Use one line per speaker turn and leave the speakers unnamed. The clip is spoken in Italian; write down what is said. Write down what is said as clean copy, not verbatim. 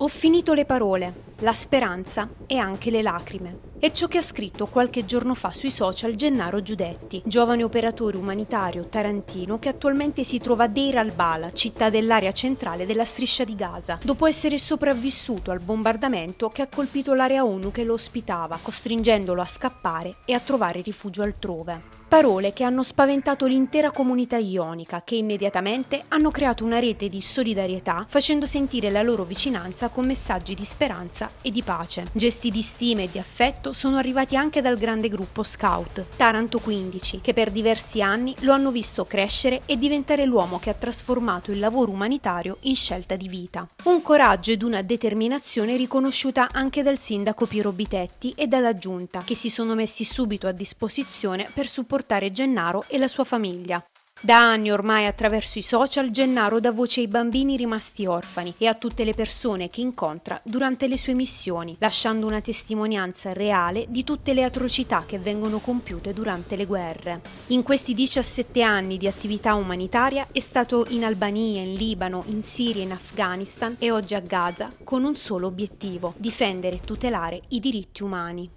finito le parole, la speranza e anche le lacrime. È ciò che ha scritto qualche giorno fa sui social Gennaro Giudetti, giovane operatore umanitario tarantino che attualmente si trova a Deir al-Bala, città dell'area centrale della striscia di Gaza, dopo essere sopravvissuto al bombardamento che ha colpito l'area ONU che lo ospitava, costringendolo a scappare e a trovare rifugio altrove. Parole che hanno spaventato l'intera comunità ionica, che immediatamente hanno creato una rete di solidarietà, facendo sentire la loro vicinanza con messaggi di speranza e di pace. Gesti di stima e di affetto sono arrivati anche dal grande gruppo scout, Taranto 15, che per diversi anni lo hanno visto crescere e diventare l'uomo che ha trasformato il lavoro umanitario in scelta di vita. Un coraggio ed una determinazione riconosciuta anche dal sindaco Piero Bitetti e dalla giunta, che si sono messi subito a disposizione per supportare Gennaro e la sua famiglia. Da anni ormai attraverso i social Gennaro dà voce ai bambini rimasti orfani e a tutte le persone che incontra durante le sue missioni, lasciando una testimonianza reale di tutte le atrocità che vengono compiute durante le guerre. In questi 17 anni di attività umanitaria è stato in Albania, in Libano, in Siria, in Afghanistan e oggi a Gaza con un solo obiettivo: difendere e tutelare i diritti umani.